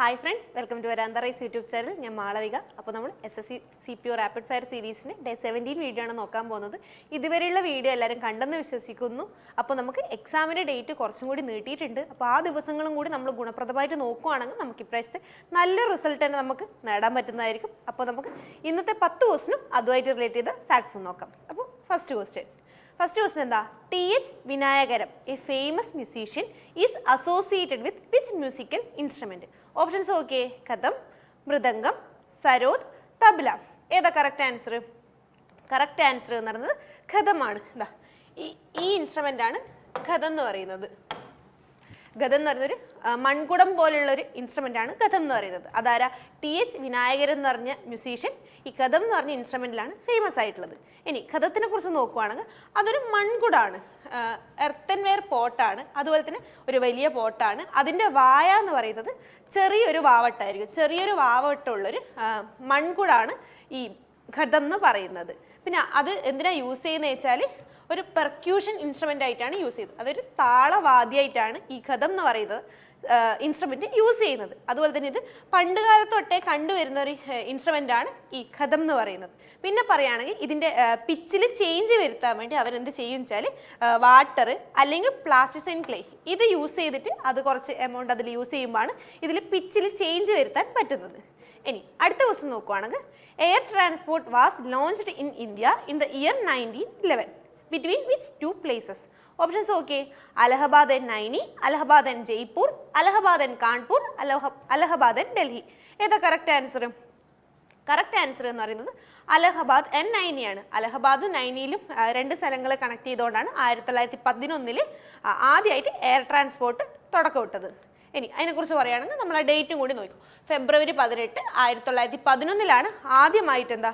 Hi friends, welcome to Veranda Race YouTube channel. ഞാൻ മാളവിക. അപ്പോൾ നമ്മൾ SSC CPO റാപ്പിഡ് ഫയർ സീരീസിന് ഡേ 17 വീഡിയോ ആണ് നോക്കാൻ പോകുന്നത്. ഇതുവരെയുള്ള വീഡിയോ എല്ലാവരും കണ്ടെന്ന് വിശ്വസിക്കുന്നു. അപ്പോൾ നമുക്ക് എക്സാമിൻ്റെ ഡേറ്റ് കുറച്ചും കൂടി നീട്ടിയിട്ടുണ്ട്. അപ്പോൾ ആ ദിവസങ്ങളും കൂടി നമ്മൾ ഗുണപ്രദമായിട്ട് നോക്കുകയാണെങ്കിൽ നമുക്ക് ഇപ്രാവശ്യത്തെ നല്ല റിസൾട്ട് തന്നെ നമുക്ക് നേടാൻ പറ്റുന്നതായിരിക്കും. അപ്പോൾ നമുക്ക് ഇന്നത്തെ 10 ക്വസ്റ്റിനും അതുമായിട്ട് റിലേറ്റ് ചെയ്ത ഫാക്ട്സും നോക്കാം. അപ്പോൾ ഫസ്റ്റ് ക്വസ്റ്റ്യൻ എന്താ? TH Vinayakram, a famous musician, is associated with which musical instrument? Options okay. Ghatam, mridangam, sarod, tabla. ഏതാ കറക്റ്റ് ആൻസർ? കറക്റ്റ് ആൻസർ എന്ന് പറയുന്നത് ഖതമാണ്. എന്താ ഈ ഇൻസ്ട്രുമെൻ്റ് ആണ് ഖതം എന്ന് പറയുന്നത്. ഖതം എന്ന് പറയുന്നൊരു മൺകുടം പോലുള്ളൊരു ഇൻസ്ട്രുമെൻ്റ് ആണ് ഖതം എന്ന് പറയുന്നത്. അതാരാ? TH വിനായകരൻ എന്ന് പറഞ്ഞ മ്യൂസീഷ്യൻ ഈ ഖതം എന്ന് പറഞ്ഞ ഇൻസ്ട്രുമെൻറ്റിലാണ് ഫേമസ് ആയിട്ടുള്ളത്. ഇനി ഖതത്തിനെ കുറിച്ച് നോക്കുവാണെങ്കിൽ അതൊരു മൺകുടാണ്, എർത്തൻവെയർ പോട്ടാണ്, അതുപോലെ തന്നെ ഒരു വലിയ പോട്ടാണ്. അതിൻ്റെ വായ എന്ന് പറയുന്നത് ചെറിയൊരു വാവട്ടായിരിക്കും. ചെറിയൊരു വാവട്ടുള്ളൊരു മൺകുടാണ് ഈ ഖതം എന്ന് പറയുന്നത്. പിന്നെ അത് എന്തിനാണ് യൂസ് ചെയ്യുന്നത് വെച്ചാൽ ഒരു പെർക്യൂഷൻ ഇൻസ്ട്രുമെൻ്റ് ആയിട്ടാണ് യൂസ് ചെയ്യുന്നത്. അതൊരു താളവാദ്യമായിട്ടാണ് ഈ ഖതം എന്ന് പറയുന്നത് ഇൻസ്ട്രുമെൻ്റ് യൂസ് ചെയ്യുന്നത്. അതുപോലെ തന്നെ ഇത് പണ്ട് കാലത്ത് തൊട്ടേ കണ്ടുവരുന്ന ഒരു ഇൻസ്ട്രുമെൻ്റ് ആണ് ഈ ഖതം എന്ന് പറയുന്നത്. പിന്നെ പറയുകയാണെങ്കിൽ ഇതിൻ്റെ പിച്ചിൽ ചേഞ്ച് വരുത്താൻ വേണ്ടി അവരെന്ത് ചെയ്യും വെച്ചാൽ വാട്ടർ അല്ലെങ്കിൽ പ്ലാസ്റ്റിസൈൻ ക്ലേ ഇത് യൂസ് ചെയ്തിട്ട് അത് കുറച്ച് എമൗണ്ട് അതിൽ യൂസ് ചെയ്യുമ്പോഴാണ് ഇതിൽ പിച്ചിൽ ചേഞ്ച് വരുത്താൻ പറ്റുന്നത്. ഇനി അടുത്ത ക്വസ്റ്റ്യൻ നോക്കുവാണെങ്കിൽ air transport was launched in India in the year 1911 between which two places? Options okay. Allahabad and Naini, Allahabad and Jaipur, Allahabad and Kanpur, Allahabad and Delhi. ഏതാ correct answer? Correct answer എന്ന് പറയുന്നത് Allahabad and നൈനിയാണ്. അലഹബാദും നൈനിയിലും രണ്ട് സ്ഥലങ്ങളെ connect ചെയ്തുകൊണ്ടാണ് 1911 ആദ്യമായിട്ട് air transport തുടക്കമിട്ടത്. ഇനി അതിനെക്കുറിച്ച് പറയുകയാണെങ്കിൽ നമ്മൾ ആ ഡേറ്റും കൂടി നോക്കും. ഫെബ്രുവരി 18, 1911 ആദ്യമായിട്ട് എന്താ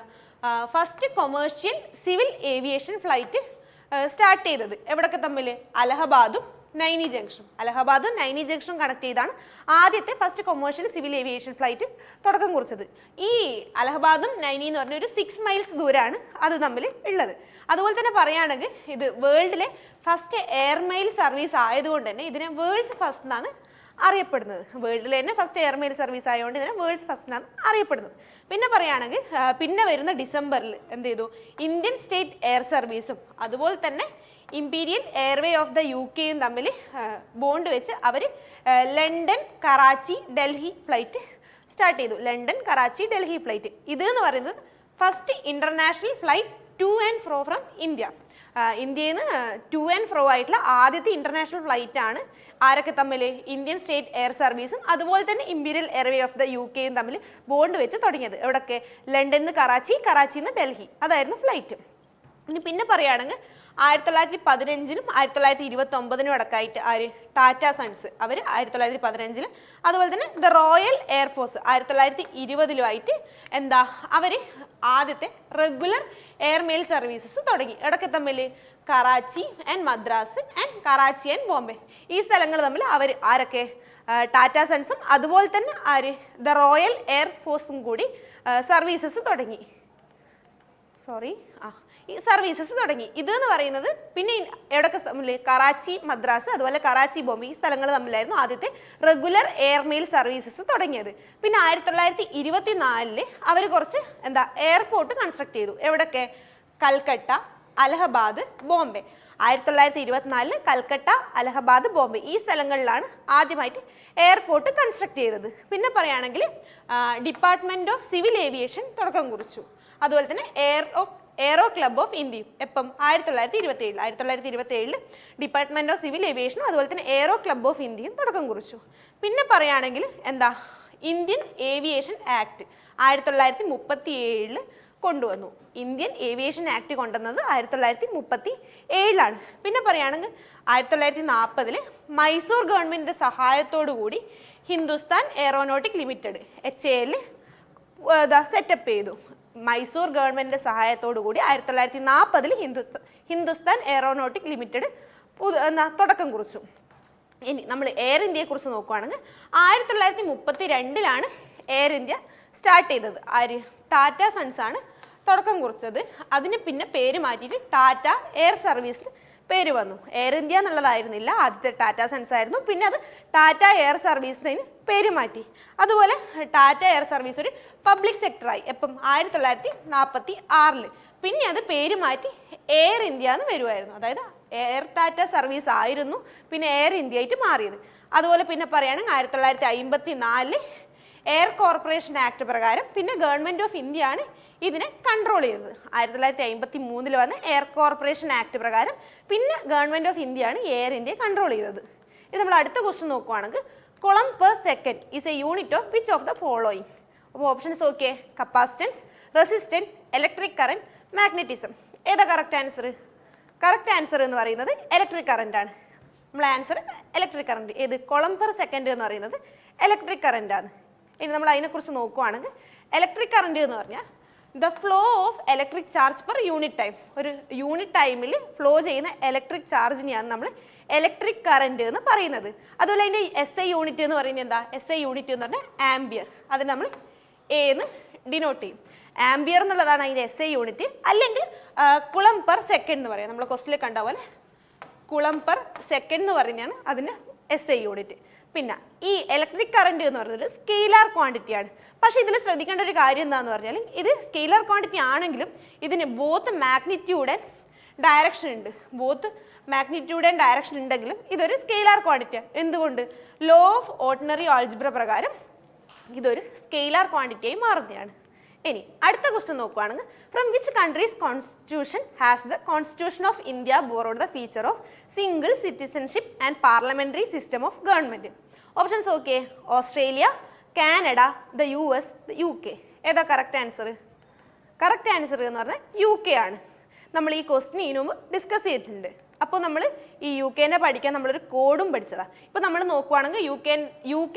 first commercial civil aviation flight start ചെയ്തത്. എവിടൊക്കെ തമ്മിൽ? അലഹബാദും നൈനി ജംഗ്ഷനും. അലഹബാദും നൈനി ജംഗ്ഷനും കണക്ട് ചെയ്താണ് ആദ്യത്തെ first commercial civil aviation flight തുടക്കം കുറിച്ചത്. ഈ അലഹബാദും നൈനി എന്ന് പറഞ്ഞ ഒരു 6 മൈൽസ് ദൂരമാണ് അത് തമ്മിൽ ഉള്ളത്. അതുപോലെ തന്നെ പറയുകയാണെങ്കിൽ ഇത് വേൾഡിലെ ഫസ്റ്റ് എയർമെയിൽ സർവീസ് ആയതുകൊണ്ട് തന്നെ ഇതിനെ വേൾഡ്സ് ഫസ്റ്റ് എന്നാണ് അറിയപ്പെടുന്നത്. വേൾഡിൽ തന്നെ ഫസ്റ്റ് എയർമെയിൽ സർവീസ് ആയതുകൊണ്ട് ഇതിനെ വേൾഡ്സ് ഫസ്റ്റ് എന്നാണ് അറിയപ്പെടുന്നത്. പിന്നെ പറയുകയാണെങ്കിൽ പിന്നെ വരുന്ന ഡിസംബറിൽ എന്ത് ചെയ്തു? ഇന്ത്യൻ സ്റ്റേറ്റ് എയർ സർവീസും അതുപോലെ തന്നെ imperial airway of the UK തമ്മിൽ ബോണ്ട് വെച്ച് അവർ London, Karachi, Delhi flight start ചെയ്തു. ലണ്ടൻ, കറാച്ചി, ഡൽഹി ഫ്ലൈറ്റ് ഇത് എന്ന് പറയുന്നത് first international flight to and fro from India. ഇന്ത്യയിൽ നിന്ന് ടു ആൻഡ് ഫ്രോ ആയിട്ടുള്ള ആദ്യത്തെ ഇൻ്റർനാഷണൽ ഫ്ലൈറ്റ് ആണ് ആരൊക്കെ തമ്മിൽ? ഇന്ത്യൻ സ്റ്റേറ്റ് എയർ സർവീസും അതുപോലെ തന്നെ imperial airway of the UK തമ്മിൽ ബോണ്ട് വെച്ച് തുടങ്ങിയത്. എവിടെയൊക്കെ? ലണ്ടനിൽ നിന്ന് കറാച്ചി, കറാച്ചിയിൽ നിന്ന് ഡൽഹി. അതായിരുന്നു ഫ്ലൈറ്റ്. ഇനി പിന്നെ പറയുകയാണെങ്കിൽ 1915 1929 അടക്കമായിട്ട് ആര്? ടാറ്റ സൺസ് അവർ 1915 അതുപോലെ തന്നെ ദ റോയൽ എയർഫോഴ്സ് 1920 എന്താ അവർ ആദ്യത്തെ റെഗുലർ എയർമെയിൽ സർവീസസ് തുടങ്ങി. എവിടൊക്കെ തമ്മിൽ? Karachi and Madras and Karachi and Bombay. ഈ സ്ഥലങ്ങൾ തമ്മിൽ അവർ ആരൊക്കെ? ടാറ്റ സൺസും അതുപോലെ തന്നെ ആര്? ദ റോയൽ എയർഫോഴ്സും കൂടി സർവീസസ് തുടങ്ങി. ഈ സർവീസസ് തുടങ്ങി. ഇതെന്ന് പറയുന്നത് പിന്നെ എവിടെയൊക്കെ തമ്മിൽ? കറാച്ചി, മദ്രാസ് അതുപോലെ കറാച്ചി, ബോംബെ ഈ സ്ഥലങ്ങൾ തമ്മിലായിരുന്നു ആദ്യത്തെ റെഗുലർ എയർമെയിൽ സർവീസസ് തുടങ്ങിയത്. പിന്നെ 1924 അവർ കുറച്ച് എയർപോർട്ട് കൺസ്ട്രക്ട് ചെയ്തു. എവിടെയൊക്കെ? കൽക്കട്ട, അലഹബാദ്, ബോംബെ. 1924 കൽക്കട്ട, അലഹബാദ്, ബോംബെ ഈ സ്ഥലങ്ങളിലാണ് ആദ്യമായിട്ട് എയർപോർട്ട് കൺസ്ട്രക്ട് ചെയ്തത്. പിന്നെ പറയുകയാണെങ്കിൽ ഡിപ്പാർട്ട്മെൻറ്റ് ഓഫ് സിവിൽ ഏവിയേഷൻ തുടക്കം കുറിച്ചു. അതുപോലെ തന്നെ എയറോ ക്ലബ് ഓഫ് ഇന്ത്യയും എപ്പം? 1927 ഡിപ്പാർട്ട്മെൻറ്റ് ഓഫ് സിവിൽ ഏവിയേഷനും അതുപോലെ തന്നെ എയറോ ക്ലബ് ഓഫ് ഇന്ത്യയും തുടക്കം കുറിച്ചു. പിന്നെ പറയുകയാണെങ്കിൽ ഇന്ത്യൻ ഏവിയേഷൻ ആക്ട് 1937 കൊണ്ടുവന്നു. ഇന്ത്യൻ ഏവിയേഷൻ ആക്ട് കൊണ്ടുവന്നത് 1937. പിന്നെ പറയുകയാണെങ്കിൽ 1940 മൈസൂർ ഗവൺമെൻറ്റിൻ്റെ സഹായത്തോടു കൂടി Hindustan aeronautic limited HAL setup ചെയ്തു. മൈസൂർ ഗവൺമെൻറ്റിൻ്റെ സഹായത്തോടു കൂടി 1940 ഹിന്ദുസ്ഥാൻ എയറോനോട്ടിക് ലിമിറ്റഡ് തുടക്കം കുറിച്ചു. ഇനി നമ്മൾ എയർ ഇന്ത്യയെക്കുറിച്ച് നോക്കുകയാണെങ്കിൽ 1932 എയർ ഇന്ത്യ സ്റ്റാർട്ട് ചെയ്തത്. ആര്? ടാറ്റ സൺസ് ആണ് തുടക്കം കുറിച്ചത്. അതിന് പിന്നെ പേര് മാറ്റിയിട്ട് ടാറ്റ എയർ സർവീസ് പേര് വന്നു. എയർ ഇന്ത്യ എന്നുള്ളതായിരുന്നില്ല, ആദ്യത്തെ ടാറ്റ സൺസ് ആയിരുന്നു. പിന്നെ അത് ടാറ്റ എയർ സർവീസിന് പേര് മാറ്റി. അതുപോലെ ടാറ്റ എയർ സർവീസ് ഒരു പബ്ലിക് സെക്ടറായി എപ്പം 1946. പിന്നെ അത് പേര് മാറ്റി എയർ ഇന്ത്യ എന്ന് വരുമായിരുന്നു. അതായത് എയർ ടാറ്റ സർവീസ് ആയിരുന്നു പിന്നെ എയർ ഇന്ത്യ ആയിട്ട് മാറിയത്. അതുപോലെ പിന്നെ പറയുകയാണെങ്കിൽ 1954 എയർ കോർപ്പറേഷൻ ആക്ട് പ്രകാരം പിന്നെ ഗവൺമെൻറ് ഓഫ് ഇന്ത്യ ആണ് ഇതിനെ കൺട്രോൾ ചെയ്തത്. 1953 വന്ന എയർ കോർപ്പറേഷൻ ആക്ട് പ്രകാരം പിന്നെ ഗവൺമെൻറ് ഓഫ് ഇന്ത്യ ആണ് എയർ ഇന്ത്യ കൺട്രോൾ ചെയ്തത്. ഇത് നമ്മൾ അടുത്ത ക്വസ്റ്റ്യൻ നോക്കുവാണെങ്കിൽ coulomb per second is a unit of which of the following. അപ്പോൾ options okay, capacitance, resistance, electric current, magnetism. ഏതാ കറക്റ്റ് ആൻസർ? കറക്റ്റ് ആൻസർ എന്ന് പറയുന്നത് ഇലക്ട്രിക് കറന്റ് ആണ്. നമ്മൾ ആൻസർ ഇലക്ട്രിക് കറന്റ്. ഏത്? കൊളം പെർ സെക്കൻഡ് എന്ന് പറയുന്നത് ഇലക്ട്രിക് കറന്റ് ആണ്. ഇനി നമ്മൾ അതിനെക്കുറിച്ച് നോക്കുവാണെങ്കിൽ ഇലക്ട്രിക് കറന്റ് എന്ന് പറഞ്ഞാൽ the flow of electric charge per unit time. ഒരു യൂണിറ്റ് ടൈമിൽ ഫ്ലോ ചെയ്യുന്ന ഇലക്ട്രിക് ചാർജിനെയാണ് നമ്മൾ ഇലക്ട്രിക് കറന്റ് എന്ന് പറയുന്നത്. അതുപോലെ അതിൻ്റെ SI യൂണിറ്റ് എന്ന് പറയുന്നത് എന്താ? SI യൂണിറ്റ് എന്ന് പറഞ്ഞാൽ ആംബിയർ. അത് നമ്മൾ A എന്ന് ഡിനോട്ട് ചെയ്യും. ആംബിയർ എന്നുള്ളതാണ് അതിൻ്റെ SI യൂണിറ്റ്. അല്ലെങ്കിൽ കുളം പെർ സെക്കൻഡ് എന്ന് പറയാം. നമ്മൾ ക്വസ്റ്റിൽ കണ്ട പോലെ കുളം പെർ സെക്കൻഡ് എന്ന് പറയുന്നതാണ് അതിൻ്റെ SI യൂണിറ്റ്. പിന്നെ ഈ ഇലക്ട്രിക് കറന്റ് എന്ന് പറയുന്നത് സ്കെയിലാർ ക്വാണ്ടിറ്റിയാണ്. പക്ഷേ ഇതിൽ ശ്രദ്ധിക്കേണ്ട ഒരു കാര്യം എന്താണെന്ന് പറഞ്ഞാൽ ഇത് സ്കെയിലാർ ക്വാണ്ടിറ്റി ആണെങ്കിലും ഇതിന് ബോത്ത് മാഗ്നിറ്റ്യൂഡ് ആൻഡ് ഡയറക്ഷൻ ഉണ്ട്. ബോത്ത് മാഗ്നിറ്റ്യൂഡ് ആൻഡ് ഡയറക്ഷൻ ഉണ്ടെങ്കിലും ഇതൊരു സ്കെയിലാർ ക്വാണ്ടിറ്റിയാണ്. എന്തുകൊണ്ട്? ലോ ഓഫ് ഓർഡിനറി ആൾജിബ്ര പ്രകാരം ഇതൊരു സ്കെയിലാർ ക്വാണ്ടിറ്റിയായി മാറുന്നതാണ്. ഇനി അടുത്ത ക്വസ്റ്റ്യൻ നോക്കുകയാണെങ്കിൽ from which countries constitution has the constitution of India borrowed the feature of single citizenship and parliamentary system of government. Options okay, Australia, Canada, the US, the UK. ഏതാ correct answer? Correct answer എന്ന് പറഞ്ഞാൽ UK ആണ്. നമ്മൾ ഈ question ഇതിനു മുമ്പ് discuss ചെയ്തിട്ടുണ്ട്. അപ്പോൾ നമ്മൾ ഈ UK പഠിക്കാൻ നമ്മളൊരു കോഡും പഠിച്ചതാണ്. ഇപ്പോൾ നമ്മൾ നോക്കുവാണെങ്കിൽ UK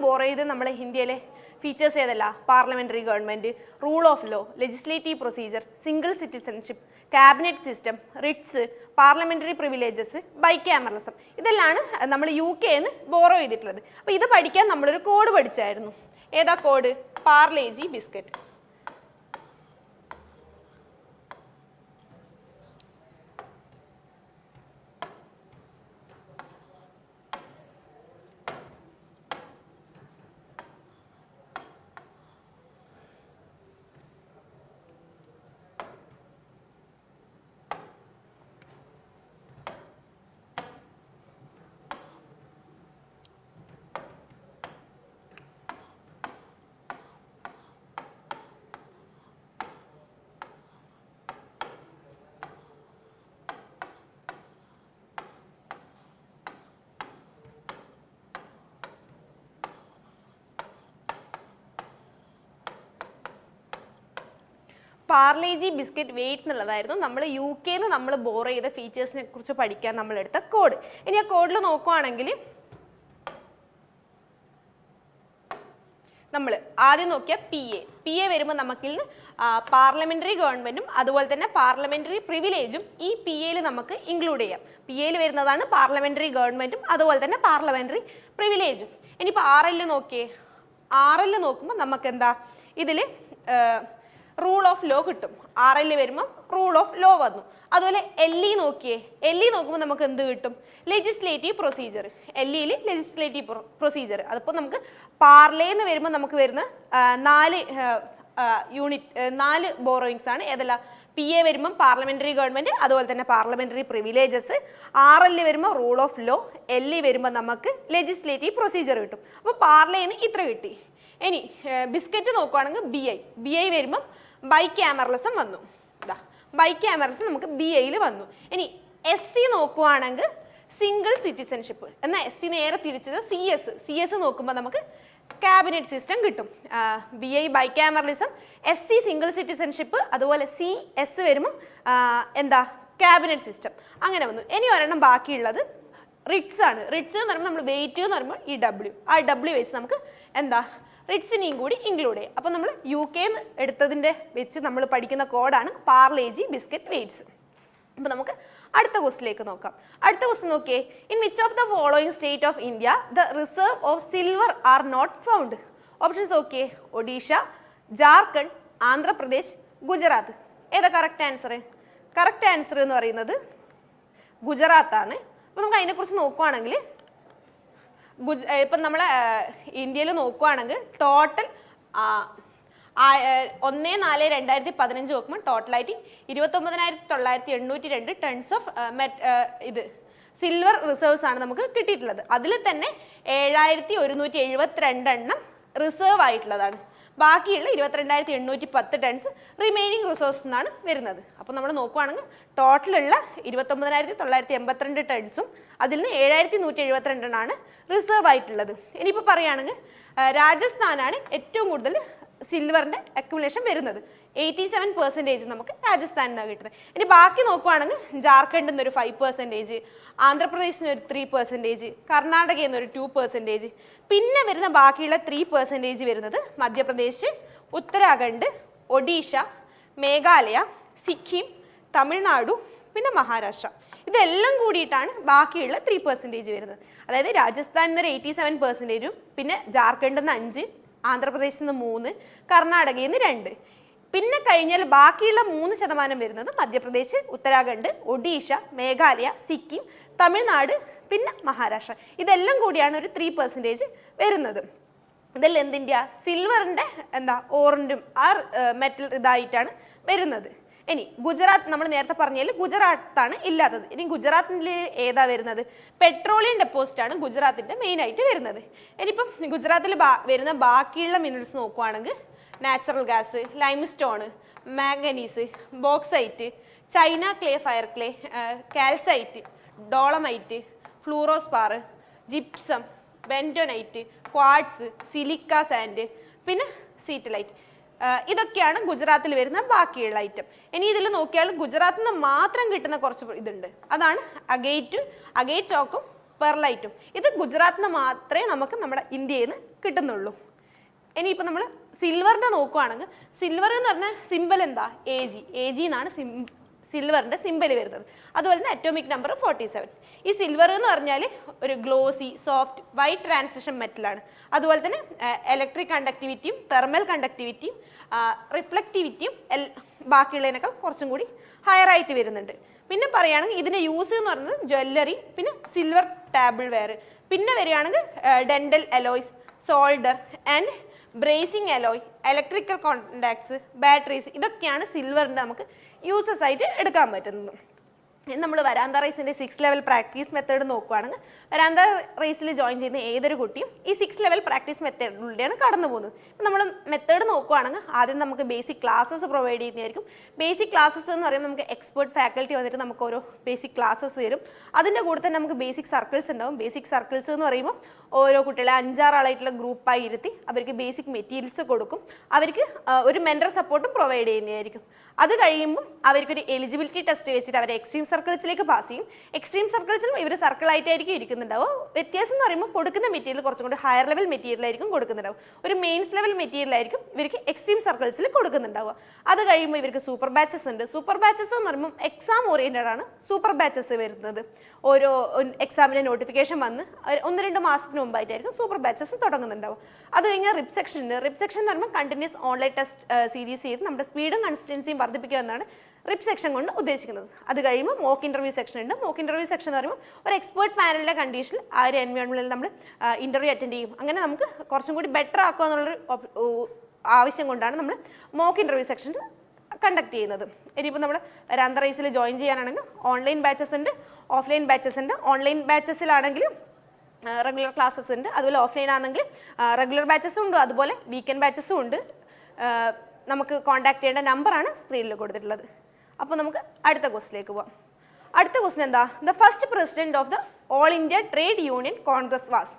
ബോറോ ചെയ്ത് നമ്മൾ ഇന്ത്യയിലെ ഫീച്ചേഴ്സ് ഏതല്ല? Parliamentary government, rule of law, legislative procedure, single citizenship, cabinet system, writs, parliamentary privileges, bicameralism. ഇതെല്ലാം നമ്മൾ UK ബോറോ ചെയ്തിട്ടുള്ളത്. അപ്പോൾ ഇത് പഠിക്കാൻ നമ്മളൊരു കോഡ് പഠിച്ചായിരുന്നു. ഏതാ code? Parle G biscuit. Parle G biscuit weight എന്നുള്ളതായിരുന്നു നമ്മൾ UK നമ്മൾ ബോറോ ചെയ്ത ഫീച്ചേഴ്സിനെ കുറിച്ച് പഠിക്കാൻ നമ്മളെടുത്ത കോഡ്. ഇനി ആ കോഡിൽ നോക്കുവാണെങ്കിൽ നമ്മൾ ആദ്യം നോക്കിയാൽ PA വരുമ്പോൾ നമുക്കിൽ നിന്ന് പാർലമെന്ററി ഗവൺമെന്റും അതുപോലെ തന്നെ പാർലമെന്ററി പ്രിവിലേജും ഈ PAയിൽ നമുക്ക് ഇൻക്ലൂഡ് ചെയ്യാം. PAയിൽ വരുന്നതാണ് പാർലമെന്ററി ഗവൺമെന്റും അതുപോലെ തന്നെ പാർലമെന്ററി പ്രിവിലേജും. ഇനിയിപ്പോൾ RL നോക്കിയേ. RL നോക്കുമ്പോൾ നമുക്ക് എന്താ ഇതിൽ റൂൾ ഓഫ് ലോ കിട്ടും. RL വരുമ്പോൾ റൂൾ ഓഫ് ലോ വന്നു. അതുപോലെ LE നോക്കിയേ. LE നോക്കുമ്പോൾ നമുക്ക് എന്ത് കിട്ടും? Legislative procedure. LEയിൽ ലെജിസ്ലേറ്റീവ് പ്രൊസീജിയർ. അതിപ്പോൾ നമുക്ക് പാർലേന്ന് വരുമ്പോൾ നമുക്ക് വരുന്ന 4 ബോറോയിങ്സ് ആണ്. ഏതെല്ലാം? PA വരുമ്പം പാർലമെന്ററി ഗവൺമെന്റ് അതുപോലെ തന്നെ പാർലമെന്ററി പ്രിവിലേജസ്. RL വരുമ്പോൾ റൂൾ ഓഫ് ലോ. LE വരുമ്പോൾ നമുക്ക് ലെജിസ്ലേറ്റീവ് പ്രൊസീജിയർ കിട്ടും. അപ്പോൾ പാർലേന്ന് ഇത്ര കിട്ടി. ഇനി ബിസ്ക്കറ്റ് നോക്കുവാണെങ്കിൽ BI വരുമ്പം ബൈക്യാമറലിസം വന്നു. ബൈക്യാമറലിസം നമുക്ക് BIയിൽ വന്നു. ഇനി SC നോക്കുവാണെങ്കിൽ സിംഗിൾ സിറ്റിസൺഷിപ്പ്. എന്നാൽ SC നേരെ തിരിച്ചത് CS നോക്കുമ്പോൾ നമുക്ക് ക്യാബിനറ്റ് സിസ്റ്റം കിട്ടും. BI bicameralism, SC single citizenship, അതുപോലെ CS വരുമ്പം എന്താ? Cabinet system. അങ്ങനെ വന്നു. ഇനി ഒരെണ്ണം ബാക്കിയുള്ളത് റിട്സ് ആണ്. റിട്സ് എന്ന് പറയുമ്പോൾ നമ്മൾ വെയിറ്റ് എന്ന് പറയുമ്പോൾ ഈ W, ആ W വെച്ച് നമുക്ക് എന്താ റിട്സിനെയും കൂടി ഇൻക്ലൂഡ് ചെയ്യാം. അപ്പോൾ നമ്മൾ UK എടുത്തതിൻ്റെ വെച്ച് നമ്മൾ പഠിക്കുന്ന കോഡാണ് പാർലേജി ബിസ്ക്കറ്റ് വെയ്റ്റ്സ്. അപ്പോൾ നമുക്ക് അടുത്ത ക്വസ്റ്റിലേക്ക് നോക്കാം. അടുത്ത ക്വസ്റ്റ്യൻ നോക്കിയേ. In which of the following state of India the reserve of silver are not found? Options okay, Odisha, Jharkhand, Andhra Pradesh, Gujarat. ഏതാ കറക്റ്റ് ആൻസർ? കറക്റ്റ് ആൻസർ എന്ന് പറയുന്നത് ഗുജറാത്താണ്. അപ്പോൾ നമുക്ക് അതിനെക്കുറിച്ച് നോക്കുവാണെങ്കിൽ ഇപ്പം നമ്മൾ ഇന്ത്യയിൽ നോക്കുവാണെങ്കിൽ ടോട്ടൽ 1/4/2015 നോക്കുമ്പോൾ ടോട്ടലായിട്ട് 29,982 ടൺസ് ഓഫ് സിൽവർ റിസർവ്സ് ആണ് നമുക്ക് കിട്ടിയിട്ടുള്ളത്. അതിൽ തന്നെ 7,172 എണ്ണം റിസർവ് ആയിട്ടുള്ളതാണ്. ബാക്കിയുള്ള 22,810 ടൺസ് റിമൈനിങ് റിസോഴ്സ് എന്നാണ് വരുന്നത്. അപ്പോൾ നമ്മൾ നോക്കുവാണെങ്കിൽ ടോട്ടലുള്ള 29,982 ടൺസും അതിൽ നിന്ന് 7,172 എണ്ണമാണ് റിസർവ് ആയിട്ടുള്ളത്. ഇനിയിപ്പോൾ പറയുകയാണെങ്കിൽ രാജസ്ഥാനാണ് ഏറ്റവും കൂടുതൽ സിൽവറിൻ്റെ അക്യുമുലേഷൻ വരുന്നത്. 87% നമുക്ക് രാജസ്ഥാനിൽ നിന്നാണ് കിട്ടുന്നത്. ഇനി ബാക്കി നോക്കുവാണെങ്കിൽ ജാർഖണ്ഡിൽ നിന്നൊരു 5%, ആന്ധ്രാപ്രദേശിൽ നിന്ന് ഒരു 3%, കർണാടകയിൽ നിന്നൊരു 2%, പിന്നെ വരുന്ന ബാക്കിയുള്ള 3% വരുന്നത് മധ്യപ്രദേശ്, ഉത്തരാഖണ്ഡ്, ഒഡീഷ, മേഘാലയ, സിക്കിം, തമിഴ്നാടു, പിന്നെ മഹാരാഷ്ട്ര. ഇതെല്ലാം കൂടിയിട്ടാണ് ബാക്കിയുള്ള 3% വരുന്നത്. അതായത് രാജസ്ഥാനിൽ നിന്ന് ഒരു 87%, പിന്നെ ജാർഖണ്ഡിൽ നിന്ന് 5, ആന്ധ്രാപ്രദേശിൽ നിന്ന് 3, കർണാടകയിൽ നിന്ന് 2. പിന്നെ കഴിഞ്ഞാൽ ബാക്കിയുള്ള 3% വരുന്നത് മധ്യപ്രദേശ്, ഉത്തരാഖണ്ഡ്, ഒഡീഷ, മേഘാലയ, സിക്കിം, തമിഴ്നാട്, പിന്നെ മഹാരാഷ്ട്ര. ഇതെല്ലാം കൂടിയാണ് ഒരു 3% വരുന്നത്. ഇതെല്ലാം എന്തിൻ്റെ സിൽവറിൻ്റെ ഓറിൻ്റും ആ മെറ്റൽ ഇതായിട്ടാണ് വരുന്നത്. ഇനി ഗുജറാത്ത് നമ്മൾ നേരത്തെ പറഞ്ഞാൽ ഗുജറാത്താണ് ഇല്ലാത്തത്. ഇനി ഗുജറാത്തിൽ ഏതാ വരുന്നത്? പെട്രോളിയം ഡെപ്പോസിറ്റ് ആണ് ഗുജറാത്തിൻ്റെ മെയിനായിട്ട് വരുന്നത്. ഇനിയിപ്പം ഗുജറാത്തിൽ വരുന്ന ബാക്കിയുള്ള മിനറൽസ് നോക്കുവാണെങ്കിൽ natural gas, limestone, manganese, bauxite, china clay, fire clay, calcite, dolomite, fluorspar, gypsum, bentonite, quartz, silica sand, പിന്നെ സീറ്റലൈറ്റ്. ഇതൊക്കെയാണ് ഗുജറാത്തിൽ വരുന്ന ബാക്കിയുള്ള ഐറ്റം. ഇനി ഇതിൽ നോക്കിയാൽ ഗുജറാത്തിൽ നിന്ന് മാത്രം കിട്ടുന്ന കുറച്ച് ഇതുണ്ട്. അതാണ് അഗൈറ്റ് ചോക്കും പെർലൈറ്റും. ഇത് ഗുജറാത്തിൽ നിന്ന് മാത്രമേ നമുക്ക് നമ്മുടെ ഇന്ത്യയിൽ നിന്ന് കിട്ടുന്നുള്ളൂ. ഇനിയിപ്പോൾ നമ്മൾ സിൽവറിൻ്റെ നോക്കുകയാണെങ്കിൽ സിൽവർ എന്ന് പറഞ്ഞാൽ സിമ്പിൾ എന്താ? എ ജി എന്നാണ് സിൽവറിൻ്റെ സിമ്പിൾ വരുന്നത്. അതുപോലെ തന്നെ അറ്റോമിക് നമ്പർ 47. ഈ സിൽവർ എന്ന് പറഞ്ഞാൽ ഒരു ഗ്ലോസി, സോഫ്റ്റ്, വൈറ്റ് ട്രാൻസിഷൻ മെറ്റലാണ്. അതുപോലെ തന്നെ ഇലക്ട്രിക് കണ്ടക്ടിവിറ്റിയും തെർമൽ കണ്ടക്ടിവിറ്റിയും റിഫ്ലക്റ്റിവിറ്റിയും ബാക്കിയുള്ളതിനേക്കാൾ കുറച്ചും കൂടി ഹയർ ആയിട്ട് വരുന്നുണ്ട്. പിന്നെ പറയുകയാണെങ്കിൽ ഇതിൻ്റെ യൂസ് എന്ന് പറയുന്നത് ജ്വല്ലറി, പിന്നെ സിൽവർ ടേബിൾ വെയർ, പിന്നെ വരികയാണെങ്കിൽ dental alloys, solder and bracing alloy, electrical contacts, batteries, ഇതൊക്കെയാണ് സിൽവറിൻ്റെ നമുക്ക് യൂസസ് ആയിട്ട് എടുക്കാൻ പറ്റുന്നത്. നമ്മൾ വരാന്ത റേസിൻ്റെ 6 ലെവൽ പ്രാക്ടീസ് മെത്തേഡ് നോക്കുകയാണെങ്കിൽ വരാന്ത റേസിൽ ജോയിൻ ചെയ്യുന്ന ഏതൊരു കുട്ടിയും ഈ 6 ലെവൽ പ്രാക്ടീസ് മെത്തേഡിലൂടെയാണ് കടന്നു പോകുന്നത്. നമ്മൾ മെത്തേഡ് നോക്കുകയാണെങ്കിൽ ആദ്യം നമുക്ക് ബേസിക് ക്ലാസ്സസ് പ്രൊവൈഡ് ചെയ്യുന്നതായിരിക്കും. ബേസിക് ക്ലാസ്സസ് എന്ന് പറയുമ്പോൾ നമുക്ക് എക്സ്പേർട്ട് ഫാക്കൽറ്റി വന്നിട്ട് നമുക്ക് ഓരോ ബേസിക് ക്ലാസ്സസ് തരും. അതിൻ്റെ കൂടെ തന്നെ നമുക്ക് ബേസിക് സർക്കിൾസ് ഉണ്ടാവും. ബേസിക് സർക്കിൾസ് എന്ന് പറയുമ്പോൾ ഓരോ കുട്ടികളെ 5-6 ആളായിട്ടുള്ള ഗ്രൂപ്പായി ഇരുത്തി അവർക്ക് ബേസിക് മെറ്റീരിയൽസ് കൊടുക്കും. അവർക്ക് ഒരു മെൻറ്റർ സപ്പോർട്ടും പ്രൊവൈഡ് ചെയ്യുന്നതായിരിക്കും. അത് കഴിയുമ്പോൾ അവർക്കൊരു എലിജിബിലിറ്റി ടെസ്റ്റ് വെച്ചിട്ട് അവരെ എക്സ്ട്രീം സർക്കിൾസിലേക്ക് പാസ് ചെയ്യും. എക്സ്ട്രീം സർക്കിൾസിലും ഇവർ സർക്കിളായിട്ടായിരിക്കും ഇരിക്കുന്നുണ്ടാവും. വ്യത്യാസം എന്ന് പറയുമ്പോൾ കൊടുക്കുന്ന മെറ്റീരിയൽ കുറച്ചും കൂടി ഹയർ ലെവൽ മെറ്റീരിയലായിരിക്കും കൊടുക്കുന്നുണ്ടാവും. ഒരു മെയിൻസ് ലെവൽ മെറ്റീരിയലായിരിക്കും ഇവർക്ക് എക്സ്ട്രീം സർക്കിൾസിൽ കൊടുക്കുന്നുണ്ടാവുക. അത് കഴിയുമ്പോൾ ഇവർക്ക് സൂപ്പർ ബാച്ചസ് ഉണ്ട്. സൂപ്പർ ബാച്ചസ് എന്ന് പറയുമ്പോൾ എക്സാം ഓറിയൻറ്റഡ് ആണ് സൂപ്പർ ബാച്ചസ് വരുന്നത്. ഓരോ എക്സാമിൻ്റെ നോട്ടിഫിക്കേഷൻ വന്ന് 1-2 മാസത്തിന് മുമ്പായിട്ടായിരിക്കും സൂപ്പർ ബാച്ചസ് തുടങ്ങുന്നുണ്ടാവും. അത് കഴിഞ്ഞാൽ റിപ്പ് സെക്ഷൻ ഉണ്ട്. റിപ്പ് സെക്ഷൻ എന്ന് പറയുമ്പോൾ കണ്ടിന്യൂസ് ഓൺലൈൻ ടെസ്റ്റ് സീരീസ് ചെയ്ത് നമ്മുടെ സ്പീഡും കൺസിസ്റ്റൻസിയും വർദ്ധിപ്പിക്കുക എന്നാണ് റിപ്പ് സെക്ഷൻ കൊണ്ട് ഉദ്ദേശിക്കുന്നത്. അത് കഴിയുമ്പോൾ മോക്ക് ഇൻ്റർവ്യൂ സെക്ഷൻ ഉണ്ട്. മോക്ക് ഇൻ്റർവ്യൂ സെക്ഷൻ എന്ന് പറയുമ്പോൾ ഒരു എക്സ്പേർട്ട് പാനലിൻ്റെ കണ്ടീഷനിൽ ആ ഒരു എൻവയോൺമെൻറ്റിൽ നമ്മൾ ഇൻ്റർവ്യൂ അറ്റൻഡ് ചെയ്യും. അങ്ങനെ നമുക്ക് കുറച്ചും കൂടി ബെറ്റർ ആക്കുക എന്നുള്ളൊരു ആവശ്യം കൊണ്ടാണ് നമ്മൾ മോക്ക് ഇൻ്റർവ്യൂ സെക്ഷൻസ് കണ്ടക്ട് ചെയ്യുന്നത്. ഇനിയിപ്പോൾ നമ്മൾ വരാന്ത റേസിൽ ജോയിൻ ചെയ്യാനാണെങ്കിൽ ഓൺലൈൻ ബാച്ചസ് ഉണ്ട്, ഓഫ്ലൈൻ ബാച്ചസ് ഉണ്ട്. ഓൺലൈൻ ബാച്ചസിലാണെങ്കിലും റെഗുലർ ക്ലാസ്സസ് ഉണ്ട്. അതുപോലെ ഓഫ്ലൈൻ ആണെങ്കിൽ റെഗുലർ ബാച്ചസും ഉണ്ട്, അതുപോലെ വീക്കെൻഡ് ബാച്ചസും ഉണ്ട്. നമുക്ക് കോൺടാക്ട് ചെയ്യേണ്ട നമ്പറാണ് സ്ക്രീനിൽ കൊടുത്തിട്ടുള്ളത്. അപ്പോൾ നമുക്ക് അടുത്ത ക്വസ്റ്റിലേക്ക് പോവാം. അടുത്ത ക്വസ്റ്റൻ എന്താ? The first president of the all India Trade Union Congress was.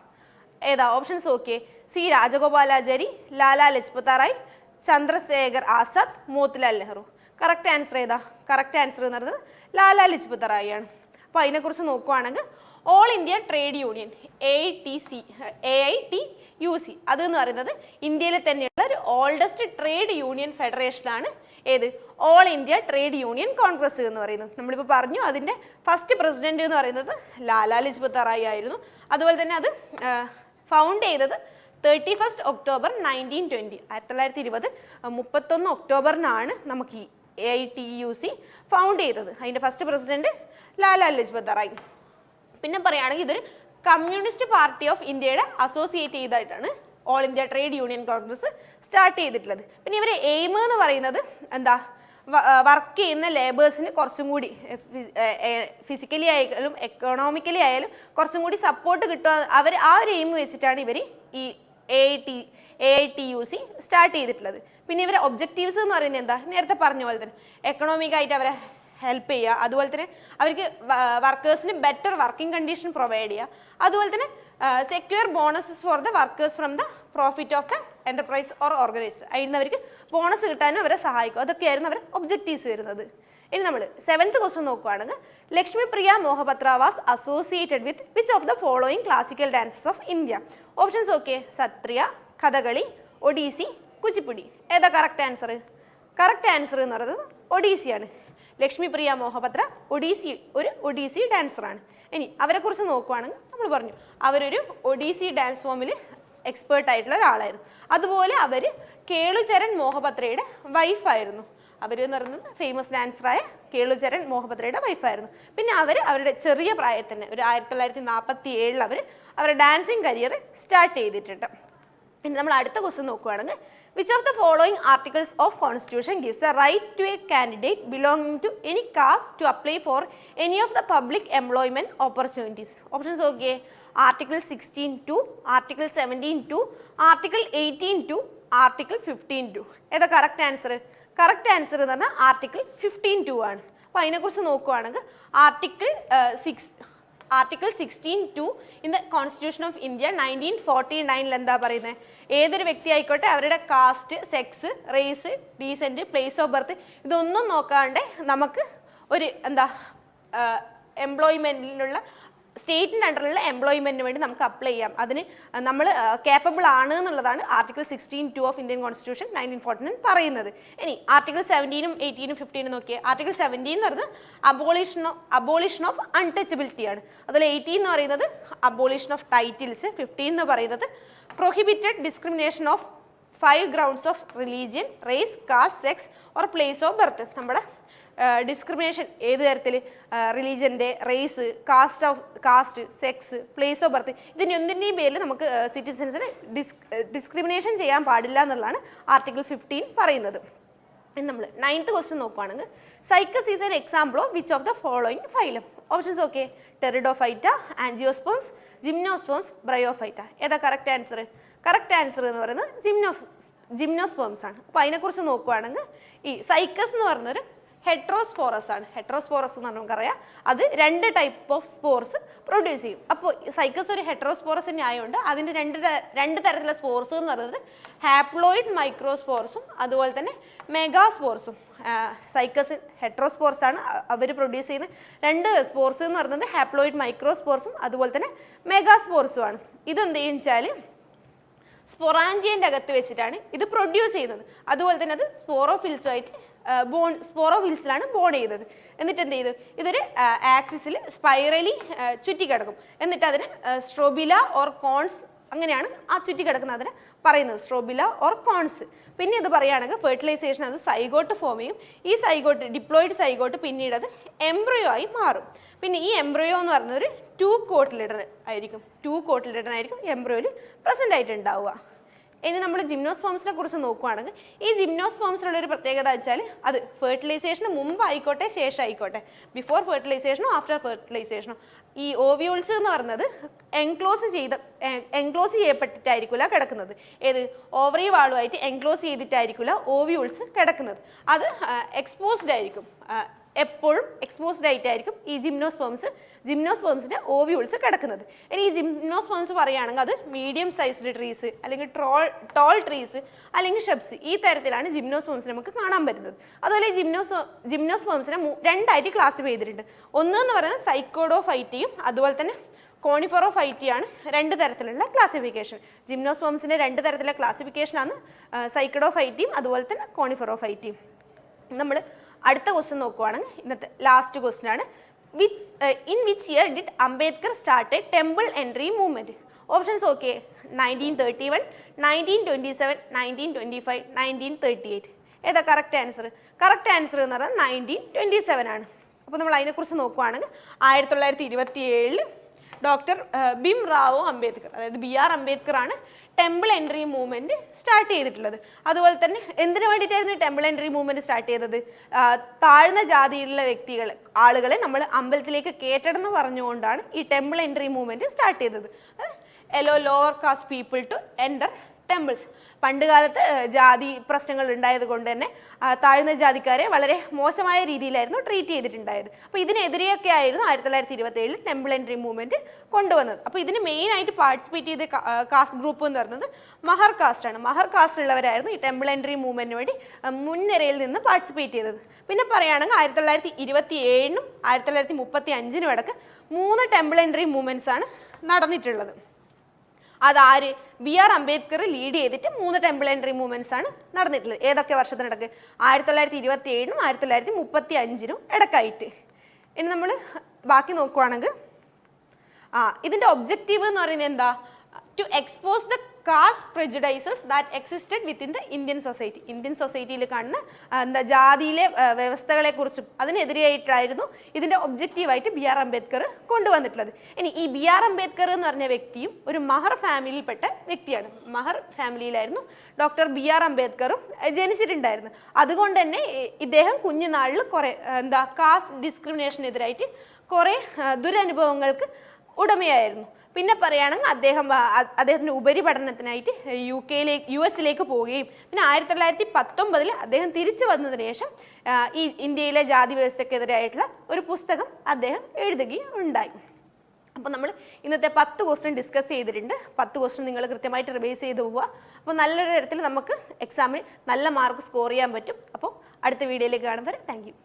ഏതാ ഓപ്ഷൻസ്? ഓക്കെ, സി രാജഗോപാലാചാരി, ലാലാ ലജ്പത് റായ്, ചന്ദ്രശേഖർ ആസാദ്, മോത്തിലാൽ നെഹ്റു. കറക്റ്റ് ആൻസർ ഏതാ? കറക്റ്റ് ആൻസർ എന്ന് പറയുന്നത് ലാലാ ലജ്പത് റായ് ആണ്. അപ്പോൾ അതിനെക്കുറിച്ച് നോക്കുവാണെങ്കിൽ all India Trade union AITUC അതെന്ന് പറയുന്നത് ഇന്ത്യയിലെ തന്നെയുള്ള ഒരു ഓൾഡസ്റ്റ് ട്രേഡ് യൂണിയൻ ഫെഡറേഷനാണ്. ഏത്? All India Trade Union Congress എന്ന് പറയുന്നത്. നമ്മളിപ്പോൾ പറഞ്ഞു അതിൻ്റെ ഫസ്റ്റ് പ്രസിഡന്റ് എന്ന് പറയുന്നത് ലാലാ ലജ്പത് റായ് ആയിരുന്നു. അതുപോലെ തന്നെ അത് ഫൗണ്ട് ചെയ്തത് 31 ഒക്ടോബർ 1920 1920 31 ഒക്ടോബറിനാണ് നമുക്ക് AITUC ഫൗണ്ട് ചെയ്തത്. അതിൻ്റെ ഫസ്റ്റ് പ്രസിഡന്റ് ലാലാ ലജ്പത് റായ്. പിന്നെ പറയുകയാണെങ്കിൽ ഇതൊരു കമ്മ്യൂണിസ്റ്റ് പാർട്ടി ഓഫ് ഇന്ത്യയുടെ അസോസിയേറ്റ് ചെയ്തായിട്ടാണ് All India Trade Union Congress start ചെയ്തിട്ടുള്ളത്. പിന്നെ ഇവരെ എയിം എന്ന് പറയുന്നത് എന്താ, വർക്ക് ചെയ്യുന്ന ലേബേഴ്സിന് കുറച്ചും കൂടി ഫിസിക്കലി ആയാലും എക്കണോമിക്കലി ആയാലും കുറച്ചും കൂടി സപ്പോർട്ട് കിട്ടുക, അവർ ആ ഒരു എയിം വെച്ചിട്ടാണ് ഇവർ ഈ AITUC സ്റ്റാർട്ട് ചെയ്തിട്ടുള്ളത്. പിന്നെ ഇവരെ ഒബ്ജക്റ്റീവ്സ് എന്ന് പറയുന്നത് എന്താ, നേരത്തെ പറഞ്ഞ പോലെ തന്നെ എക്കണോമിക്കായിട്ട് അവരെ ഹെൽപ്പ് ചെയ്യുക, അതുപോലെ തന്നെ അവർക്ക് വർക്കേഴ്സിന് ബെറ്റർ വർക്കിംഗ് കണ്ടീഷൻ പ്രൊവൈഡ് ചെയ്യുക, അതുപോലെ തന്നെ secure bonuses for the workers from the profit of the enterprise or organise, അതിന് അവർക്ക് ബോണസ് കിട്ടാനും അവരെ സഹായിക്കും. അതൊക്കെയായിരുന്നു അവരെ ഒബ്ജക്റ്റീവ്സ് വരുന്നത്. ഇനി നമ്മൾ 7th ക്വസ്റ്റ്യൻ നോക്കുകയാണെങ്കിൽ Lakshmipriya Mohapatra was associated with which of the following classical dances of India? Options okay, Sattriya, Kathakali, Odissi, Kuchipudi. ഏതാ കറക്റ്റ് ആൻസർ? കറക്റ്റ് ആൻസർ എന്ന് പറയുന്നത് ഒഡീസിയാണ്. ലക്ഷ്മിപ്രിയ മോഹപത്ര ഒരു ഒഡീസി ഡാൻസറാണ്. ഇനി അവരെക്കുറിച്ച് നോക്കുകയാണെങ്കിൽ നമ്മൾ പറഞ്ഞു അവരൊരു ഒഡീസി ഡാൻസ് ഫോമിൽ എക്സ്പേർട്ട് ആയിട്ടുള്ള ഒരാളായിരുന്നു. അതുപോലെ അവർ കേളുചരൺ മോഹപത്രയുടെ വൈഫായിരുന്നു. അവർ എന്ന് പറയുന്നത് ഫേമസ് ഡാൻസറായ കേളുചരൺ മോഹപത്രയുടെ വൈഫായിരുന്നു. പിന്നെ അവരുടെ ചെറിയ പ്രായത്തിൽ തന്നെ ഒരു 1947 അവരുടെ ഡാൻസിങ് കരിയർ സ്റ്റാർട്ട് ചെയ്തിട്ടുണ്ട്. ഇനി നമ്മൾ അടുത്ത ക്വസ്റ്റ്യൻ നോക്കുകയാണെങ്കിൽ which of the following articles of constitution gives the right to a candidate belonging to any caste to apply for any of the public employment opportunities? Options okay, article 16(2), article 17(2), article 18(2), article 15(2). ഏതാ correct answer? Correct answer എന്ന് പറഞ്ഞാൽ article 15(2) ആണ്. അപ്പോൾ അതിനെക്കുറിച്ച് നോക്കുകയാണെങ്കിൽ article 16(2) in the constitution of India 1949 എന്താ പറയുന്നത്, ഏതൊരു വ്യക്തി ആയിക്കോട്ടെ അവരുടെ caste, sex, race, descent, place of birth ഇതൊന്നും നോക്കാണ്ട് നമുക്ക് ഒരു എന്താ എംപ്ലോയ്മെൻറ്റിനുള്ള സ്റ്റേറ്റിൻ്റെ അണ്ടറിലുള്ള എംപ്ലോയ്മെൻറ്റിന് വേണ്ടി നമുക്ക് അപ്ലൈ ചെയ്യാം. അതിന് നമ്മൾ കേപ്പബിൾ ആണ് എന്നുള്ളതാണ് ആർട്ടിക്കിൾ 16(2) ഓഫ് ഇന്ത്യൻ കോൺസ്റ്റിറ്റ്യൂഷൻ 1949 പറയുന്നത്. ഇനി ആർട്ടിക്കിൾ 17, 18, 15 നോക്കിയാൽ ആർട്ടിക്കിൾ 17 എന്ന് പറയുന്നത് അബോളിഷൻ ഓഫ് അൺടച്ചബിലിറ്റി ആണ്. അതുപോലെ 18 എന്ന് പറയുന്നത് അബോളിഷൻ ഓഫ് ടൈറ്റിൽസ്, 15 എന്ന് പറയുന്നത് prohibited discrimination of 5 grounds of religion, race, caste, sex or place of birth. നമ്മുടെ ഡിസ്ക്രിമിനേഷൻ ഏത് തരത്തിൽ, റിലീജിയൻ്റെ, race, caste, sex, place of birth ഇതിൻ്റെ ഒന്നിൻ്റെയും പേരിൽ നമുക്ക് സിറ്റിസൻസിനെ ഡിസ്ക്രിമിനേഷൻ ചെയ്യാൻ പാടില്ല എന്നുള്ളതാണ് ആർട്ടിക്കിൾ 15 പറയുന്നത്. നമ്മൾ 9th ക്വസ്റ്റ്യൻ നോക്കുകയാണെങ്കിൽ Cycas is an example of which of the following phylum? Options okay, pteridophyta, angiosperms, gymnosperms, Bryophyta. ഏതാ കറക്റ്റ് ആൻസർ? കറക്റ്റ് ആൻസർ എന്ന് പറയുന്നത് ജിംനോസ്പോംസ് ആണ്. അപ്പോൾ അതിനെക്കുറിച്ച് നോക്കുകയാണെങ്കിൽ ഈ സൈക്കസ് എന്ന് പറയുന്നൊരു ഹെട്രോസ്പോറസ് ആണ്. ഹെട്രോസ്പോറസ് എന്ന് പറഞ്ഞാൽ നമുക്കറിയാം അത് 2 ടൈപ്പ് ഓഫ് സ്പോർസ് പ്രൊഡ്യൂസ് ചെയ്യും. അപ്പോൾ സൈക്കസ് ഒരു ഹെട്രോസ്പോറസ് തന്നെ ആയതുകൊണ്ട് അതിൻ്റെ രണ്ട് തരത്തിലുള്ള സ്പോർസ് എന്ന് പറയുന്നത് ഹാപ്ലോയിഡ് മൈക്രോസ്പോർസും അതുപോലെ തന്നെ മെഗാസ്പോർസും. സൈക്കസ് ഹെട്രോസ്പോർസ് ആണ്, അവർ പ്രൊഡ്യൂസ് ചെയ്യുന്ന 2 സ്പോർസ് എന്ന് പറയുന്നത് ഹാപ്ലോയിഡ് മൈക്രോസ്പോർസും അതുപോലെ തന്നെ മെഗാസ്പോർസും ആണ്. ഇതെന്ത് ചെയ്യുക വെച്ചാൽ സ്പൊറാഞ്ചിയൻ്റെ അകത്ത് വെച്ചിട്ടാണ് ഇത് പ്രൊഡ്യൂസ് ചെയ്യുന്നത്. അതുപോലെ തന്നെ അത് സ്പോറോഫിൽസിലാണ് ബോൺ ചെയ്തത്. എന്നിട്ട് എന്ത് ചെയ്തു, ഇതൊരു ആക്സിസിൽ സ്പൈറലി ചുറ്റിക്കിടക്കും. എന്നിട്ട് അതിന് സ്ട്രോബില ഓർ കോൺസ്, അങ്ങനെയാണ് ആ ചുറ്റിക്കിടക്കുന്നത് അതിന് പറയുന്നത്, സ്ട്രോബില ഓർ കോൺസ്. പിന്നെ ഇത് പറയുകയാണെങ്കിൽ ഫെർട്ടിലൈസേഷൻ അത് സൈഗോട്ട് ഫോം ചെയ്യും. ഈ ഡിപ്ലോയിഡ് സൈഗോട്ട് പിന്നീട് അത് എംബ്രയോ ആയി മാറും. പിന്നെ ഈ എംബ്രയോ എന്ന് പറയുന്നത് ഒരു 2 കോട്ടിലിഡർ ആയിരിക്കും എംബ്രയോയിൽ പ്രസൻ്റ് ആയിട്ടുണ്ടാവുക. ഇനി നമ്മൾ ജിംനോസ്പോംസിനെ കുറിച്ച് നോക്കുകയാണെങ്കിൽ ഈ ജിംനോസ്പോംസിനുള്ള ഒരു പ്രത്യേകത വെച്ചാൽ അത് ഫെർട്ടിലൈസേഷന് മുമ്പ് ആയിക്കോട്ടെ ശേഷം ആയിക്കോട്ടെ, ബിഫോർ ഫെർട്ടിലൈസേഷനോ ആഫ്റ്റർ ഫെർട്ടിലൈസേഷനോ, ഈ ഓവ്യൂൾസ് എന്ന് പറയുന്നത് എൻക്ലോസ് ചെയ്യപ്പെട്ടിട്ടായിരിക്കില്ല കിടക്കുന്നത്. ഏത് ഓവറി വാളുമായിട്ട് എൻക്ലോസ് ചെയ്തിട്ടായിരിക്കില്ല ഓവ്യൂൾസ് കിടക്കുന്നത്. അത് എക്സ്പോസ്ഡ് ആയിരിക്കും, എപ്പോഴും എക്സ്പോസ്ഡ് ആയിട്ടായിരിക്കും ഈ ജിംനോസ്പോംസിൻ്റെ ഓവ്യൂൾസ് കിടക്കുന്നത്. ഇനി ഈ ജിംനോസ്പോംസ് പറയുകയാണെങ്കിൽ അത് മീഡിയം സൈസ്ഡ് ട്രീസ് അല്ലെങ്കിൽ ടോൾ ട്രീസ് അല്ലെങ്കിൽ ഷബ്സ്, ഈ തരത്തിലാണ് ജിംനോസ്പോംസിനെ നമുക്ക് കാണാൻ പറ്റുന്നത്. അതുപോലെ ജിംനോസ്പോംസിനെ 2ആയിട്ട് ക്ലാസിഫൈ ചെയ്തിട്ടുണ്ട്. ഒന്നെന്ന് പറയുന്നത് സൈക്കോഡോഫൈറ്റിയും അതുപോലെ തന്നെ കോണിഫറോഫൈറ്റിയാണ് 2 തരത്തിലുള്ള ക്ലാസിഫിക്കേഷൻ. ജിംനോസ്പോംസിൻ്റെ 2 തരത്തിലുള്ള ക്ലാസിഫിക്കേഷനാണ് സൈക്കഡോഫൈറ്റിയും അതുപോലെ തന്നെ കോണിഫറോഫൈറ്റിയും. നമ്മൾ അടുത്ത ക്വസ്റ്റ്യൻ നോക്കുവാണെങ്കിൽ ഇന്നത്തെ ലാസ്റ്റ് ക്വസ്റ്റ്യൻ ആണ്, in which year did Ambedkar start A temple entry movement? Options okay, 1931, 1927, 1925, 1938. ഏതാ കറക്റ്റ് ആൻസർ? കറക്റ്റ് ആൻസർ എന്ന് പറഞ്ഞാൽ 1927 ആണ്. അപ്പോൾ നമ്മൾ അതിനെക്കുറിച്ച് നോക്കുകയാണെങ്കിൽ 1927 ഡോക്ടർ ഭീം റാവു അംബേദ്കർ, അതായത് BR അംബേദ്കർ ആണ് ടെമ്പിൾ എൻട്രി മൂവ്മെൻറ്റ് സ്റ്റാർട്ട് ചെയ്തിട്ടുള്ളത്. അതുപോലെ തന്നെ എന്തിനു വേണ്ടിയിട്ടായിരുന്നു ടെമ്പിൾ എൻട്രി മൂവ്മെൻറ്റ് സ്റ്റാർട്ട് ചെയ്തത്? താഴ്ന്ന ജാതിയിലുള്ള ആളുകളെ നമ്മൾ അമ്പലത്തിലേക്ക് കയറ്റണം എന്ന് പറഞ്ഞുകൊണ്ടാണ് ഈ ടെമ്പിൾ എൻട്രി മൂവ്മെൻറ്റ് സ്റ്റാർട്ട് ചെയ്തത്. Allow lower caste people to enter temples. പണ്ട് കാലത്ത് ജാതി പ്രശ്നങ്ങൾ ഉണ്ടായത് കൊണ്ട് തന്നെ താഴ്ന്ന ജാതിക്കാരെ വളരെ മോശമായ രീതിയിലായിരുന്നു ട്രീറ്റ് ചെയ്തിട്ടുണ്ടായത്. അപ്പോൾ ഇതിനെതിരെയൊക്കെ ആയിരുന്നു 1927 ടെമ്പിൾ എൻട്രി മൂവ്മെൻറ്റ് കൊണ്ടുവന്നത്. അപ്പോൾ ഇതിന് മെയിനായിട്ട് പാർട്ടിസിപ്പേറ്റ് ചെയ്ത കാസ്റ്റ് ഗ്രൂപ്പ് എന്ന് പറയുന്നത് മഹർ കാസ്റ്റ് ആണ്. മഹർ കാസ്റ്റ് ഉള്ളവരായിരുന്നു ഈ ടെമ്പിൾ എൻട്രി മൂവ്മെൻറ്റിന് വേണ്ടി മുൻനിരയിൽ നിന്ന് പാർട്ടിസിപ്പേറ്റ് ചെയ്തത്. പിന്നെ പറയുകയാണെങ്കിൽ 1927 1935 ഇടയ്ക്ക് 3 ടെമ്പിൾ എൻട്രി മൂവ്മെൻറ്റ്സ് ആണ് നടന്നിട്ടുള്ളത്. അതാര്? BR അംബേദ്കർ ലീഡ് ചെയ്തിട്ട് 3 ടെമ്പിൾ എൻട്രി മൂവ്മെൻറ്റ്സ് ആണ് നടന്നിട്ടുള്ളത്. ഏതൊക്കെ വർഷത്തിനിടക്ക്? 1927 1935 ഇടക്കായിട്ട്. ഇനി നമ്മൾ ബാക്കി നോക്കുവാണെങ്കിൽ ഇതിൻ്റെ ഒബ്ജക്റ്റീവ് എന്ന് പറയുന്നത് എന്താ? To expose the caste prejudices that existed within the Indian society. Indian സൊസൈറ്റിയിൽ കാണുന്ന ജാതിയിലെ വ്യവസ്ഥകളെക്കുറിച്ചും അതിനെതിരെയായിട്ടായിരുന്നു ഇതിൻ്റെ ഒബ്ജക്റ്റീവായിട്ട് BR അംബേദ്കർ കൊണ്ടുവന്നിട്ടുള്ളത്. ഇനി ഈ BR അംബേദ്കർ എന്ന് പറഞ്ഞ വ്യക്തിയും ഒരു മഹർ ഫാമിലിയിൽപ്പെട്ട വ്യക്തിയാണ്. മഹർ ഫാമിലിയിലായിരുന്നു ഡോക്ടർ BR അംബേദ്കറും ജനിച്ചിട്ടുണ്ടായിരുന്നു. അതുകൊണ്ട് തന്നെ ഇദ്ദേഹം കുഞ്ഞുനാളിൽ കുറേ കാസ്റ്റ് ഡിസ്ക്രിമിനേഷനെതിരായിട്ട് കുറേ ദുരനുഭവങ്ങൾക്ക് ഉടമയായിരുന്നു. പിന്നെ പറയുകയാണെങ്കിൽ അദ്ദേഹത്തിൻ്റെ ഉപരിപഠനത്തിനായിട്ട് US പോവുകയും പിന്നെ 1919 അദ്ദേഹം തിരിച്ചു വന്നതിന് ശേഷം ഈ ഇന്ത്യയിലെ ജാതി വ്യവസ്ഥക്കെതിരായിട്ടുള്ള ഒരു പുസ്തകം അദ്ദേഹം എഴുതുകയും ഉണ്ടായി. അപ്പോൾ നമ്മൾ ഇന്നത്തെ 10 ക്വസ്റ്റ്യൻ ഡിസ്കസ് ചെയ്തിട്ടുണ്ട്. 10 ക്വസ്റ്റ്യൻ നിങ്ങൾ കൃത്യമായിട്ട് റിവൈസ് ചെയ്ത് പോവുക. അപ്പോൾ നല്ലൊരു തരത്തിൽ നമുക്ക് എക്സാമിൽ നല്ല മാർക്ക് സ്കോർ ചെയ്യാൻ പറ്റും. അപ്പോൾ അടുത്ത വീഡിയോയിലേക്ക് കാണുമ്പോൾ താങ്ക് യു.